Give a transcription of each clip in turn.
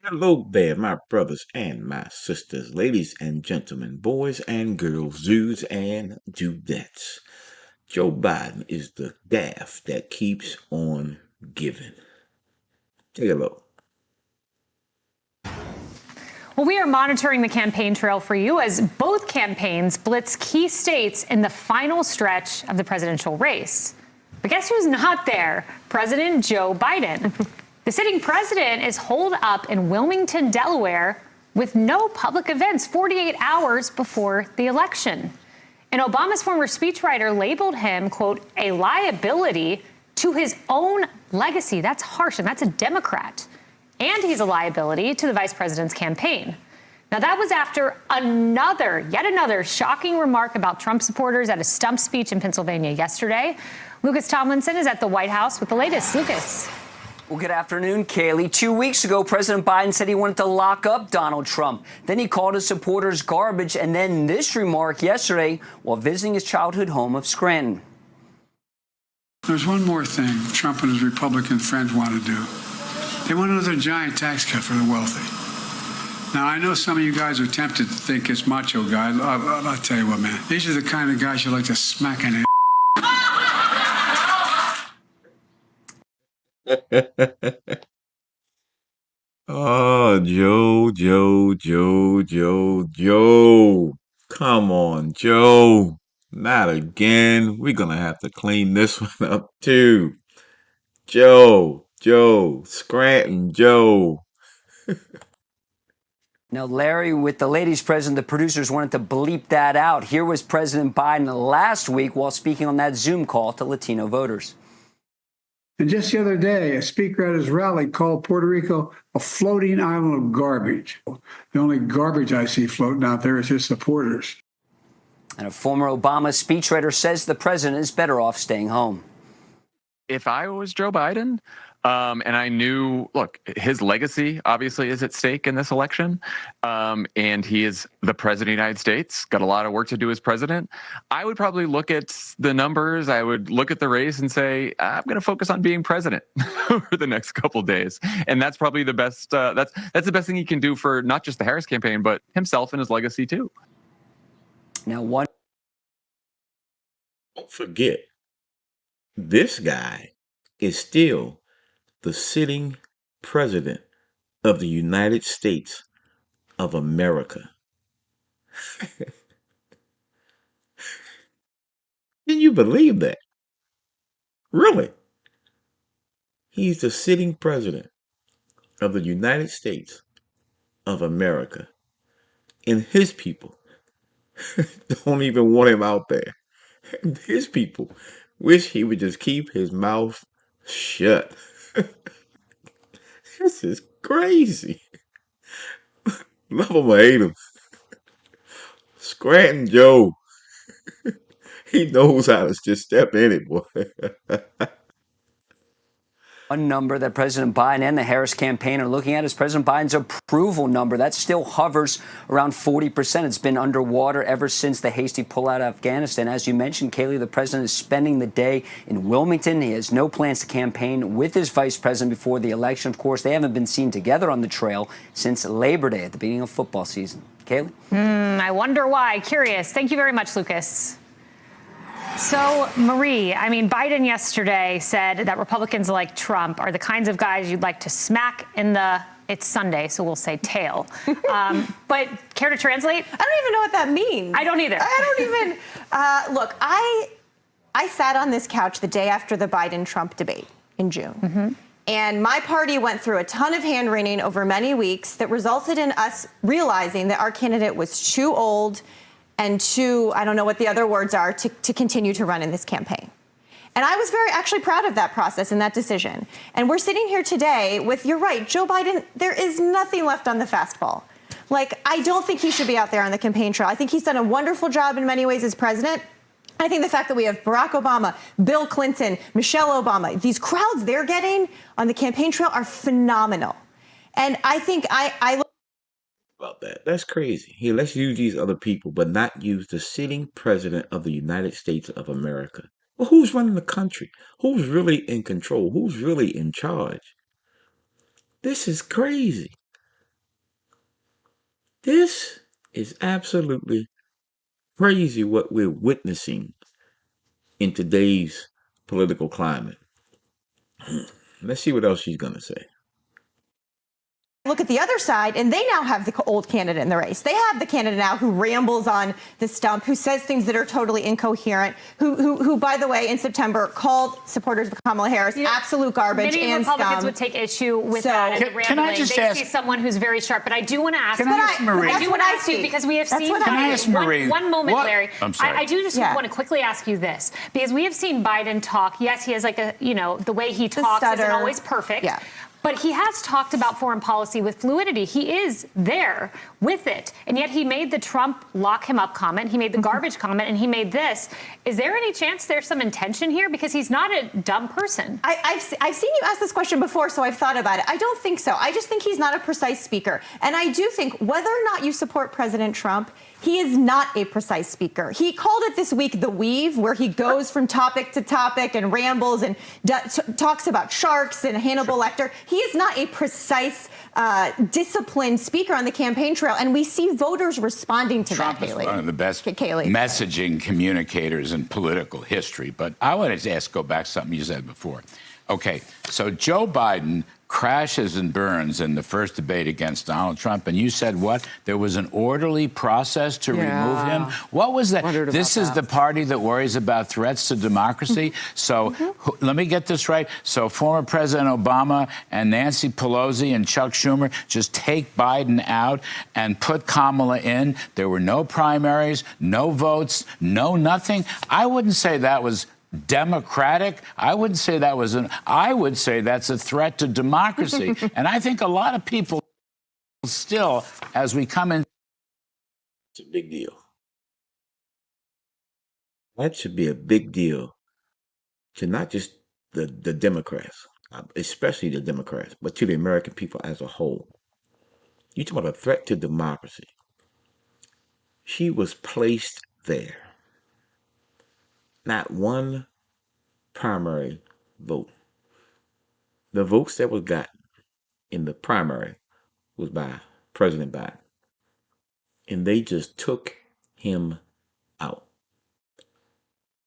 Hello there, my brothers and my sisters, ladies and gentlemen, boys and girls, Jews and Judettes. Joe Biden is the gaff that keeps on giving. Take a look. Well, we are monitoring the campaign trail for you as both campaigns blitz key states in the final stretch of the presidential race. But guess who's not there? President Joe Biden. The sitting president is holed up in Wilmington, Delaware, with no public events 48 hours before the election. And Obama's former speechwriter labeled him, quote, a liability to his own legacy. That's harsh, and that's a Democrat. And he's a liability to the vice president's campaign. Now, that was after yet another shocking remark about Trump supporters at a stump speech in Pennsylvania yesterday. Lucas Tomlinson is at the White House with the latest. Lucas. Well, good afternoon, Kaylee. 2 weeks ago, President Biden said he wanted to lock up Donald Trump. Then he called his supporters garbage. And then this remark yesterday while visiting his childhood home of Scranton. There's one more thing Trump and his Republican friends want to do. They want another giant tax cut for the wealthy. Now, I know some of you guys are tempted to think it's macho guy. I'll tell you what, man. These are the kind of guys you like to smack in the Oh, Joe. Come on, Joe. Not again. We're going to have to clean this one up, too. Joe, Scranton, Joe. Now, Larry, with the ladies present, the producers wanted to bleep that out. Here was President Biden last week while speaking on that Zoom call to Latino voters. And just the other day, a speaker at his rally called Puerto Rico a floating island of garbage. The only garbage I see floating out there is his supporters. And a former Obama speechwriter says the president is better off staying home. If I was Joe Biden, and I knew, look, his legacy obviously is at stake in this election, and he is the president of the United States, got a lot of work to do as president, I would probably look at the numbers, I would look at the race and say, I'm going to focus on being president over the next couple of days. And that's probably the best, that's the best thing he can do for not just the Harris campaign, but himself and his legacy too. Now, one. Don't forget, this guy is still the sitting president of the United States of America. Can you believe that? Really? He's the sitting president of the United States of America. And his people don't even want him out there. His people wish he would just keep his mouth shut. This is crazy. Love him or hate him. Scranton Joe. He knows how to just step in it, boy. One number that President Biden and the Harris campaign are looking at is President Biden's approval number. That still hovers around 40%. It's been underwater ever since the hasty pullout of Afghanistan. As you mentioned, Kaylee, the president is spending the day in Wilmington. He has no plans to campaign with his vice president before the election. Of course, they haven't been seen together on the trail since Labor Day at the beginning of football season. Kaylee? I wonder why. Curious. Thank you very much, Lucas. So, Marie, Biden yesterday said that Republicans like Trump are the kinds of guys you'd like to smack in it's Sunday, so we'll say tail. But care to translate? I don't even know what that means. I don't either. I don't even, look, I sat on this couch the day after the Biden-Trump debate in June. Mm-hmm. And my party went through a ton of hand-wringing over many weeks that resulted in us realizing that our candidate was too old and too, I don't know what the other words are, to continue to run in this campaign. And I was actually proud of that process and that decision. And we're sitting here today with, you're right, Joe Biden, there is nothing left on the fastball. I don't think he should be out there on the campaign trail. I think he's done a wonderful job in many ways as president. I think the fact that we have Barack Obama, Bill Clinton, Michelle Obama, these crowds they're getting on the campaign trail are phenomenal. And I think I look About that. That's crazy. Here, let's use these other people, but not use the sitting president of the United States of America. Well, who's running the country? Who's really in control? Who's really in charge? This is crazy. This is absolutely crazy what we're witnessing in today's political climate. Let's see what else she's going to say. Look at the other side, and they now have the old candidate in the race. They have the candidate now who rambles on the stump, who says things that are totally incoherent, who by the way, in September called supporters of Kamala Harris absolute garbage many and Republicans scum. would take issue with that and the rambling. Can I just they ask, see someone who's very sharp, but I do want to ask. Can I ask Marie? I do want to ask you because we have seen. Can I ask Marie? One moment, Larry. I'm sorry. I do just want to quickly ask you this because we have seen Biden talk. Yes, he has like a the way he talks isn't always perfect. Yeah. But he has talked about foreign policy with fluidity. He is there with it. And yet he made the Trump lock him up comment. He made the garbage comment, and he made this. Is there any chance there's some intention here? Because he's not a dumb person. I've seen you ask this question before, so I've thought about it. I don't think so. I just think he's not a precise speaker. And I do think whether or not you support President Trump, he is not a precise speaker. He called it this week the weave, where he goes from topic to topic and rambles and talks about sharks and Hannibal Lecter. He is not a precise, disciplined speaker on the campaign trail, and we see voters responding to Trump that. is one of the best Kayleigh. messaging communicators in political history. But I wanted to go back to something you said before. Okay, so Joe Biden crashes and burns in the first debate against Donald Trump, and you said what? There was an orderly process to remove him? What was that? This is the party that worries about threats to democracy? So let me get this right. So former President Obama and Nancy Pelosi and Chuck Schumer just take Biden out and put Kamala in. There were no primaries, no votes, no nothing. I wouldn't say that was democratic. I wouldn't say that was I would say that's a threat to democracy. And I think a lot of people still, as we come in. It's a big deal. That should be a big deal to not just the Democrats, especially the Democrats, but to the American people as a whole. You talk about a threat to democracy. She was placed there. Not one primary vote. The votes that was got in the primary was by President Biden. And they just took him out.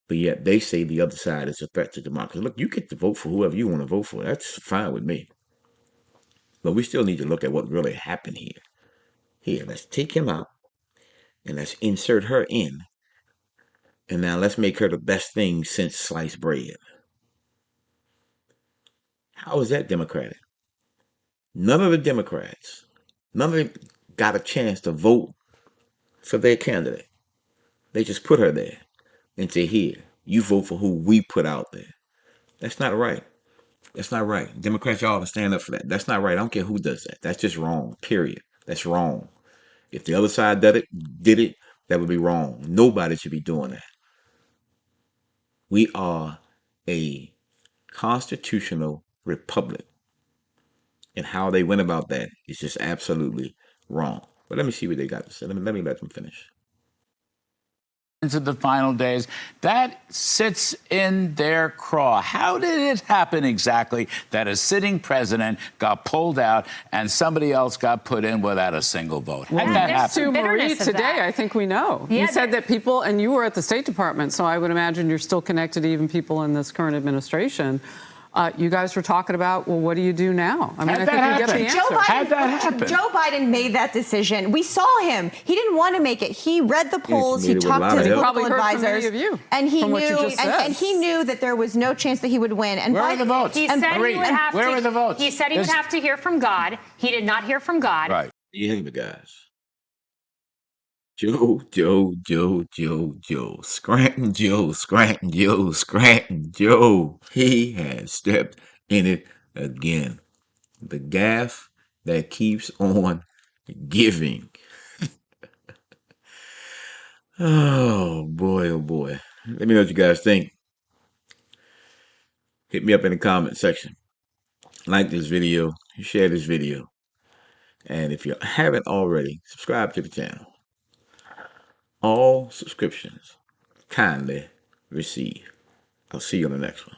But yet they say the other side is a threat to democracy. Look, you get to vote for whoever you want to vote for. That's fine with me. But we still need to look at what really happened here. Here, let's take him out and let's insert her in. And now let's make her the best thing since sliced bread. How is that democratic? None of the Democrats, none of them got a chance to vote for their candidate. They just put her there and say, here, you vote for who we put out there. That's not right. That's not right. Democrats, y'all ought to stand up for that. That's not right. I don't care who does that. That's just wrong, period. That's wrong. If the other side did it, that would be wrong. Nobody should be doing that. We are a constitutional republic. And how they went about that is just absolutely wrong. But let me see what they got to say. Let me let them finish. Into the final days, that sits in their craw. How did it happen exactly that a sitting president got pulled out and somebody else got put in without a single vote? How did that happen? To Marie today, I think we know. Yeah, you said that people, and you were at the State Department, so I would imagine you're still connected to even people in this current administration. You guys were talking about, well, what do you do now? I mean, I think we get the answer. How'd that happen? Joe Biden made that decision. We saw him. He didn't want to make it. He read the polls. He made it with a talked lot to of his help. political Probably heard from advisors, many of you, and he from what you knew, just said. and he knew that there was no chance that he would win. And Where are the votes? He said Marie, he would have where to, are the votes? He said he would have to hear from God. He did not hear from God. Right. You hear me, guys? Joe. Scranton Joe. He has stepped in it again. The GAFFE that keeps on giving. Oh boy. Let me know what you guys think. Hit me up in the comment section. Like this video, share this video. And if you haven't already, subscribe to the channel. All subscriptions kindly received. I'll see you on the next one.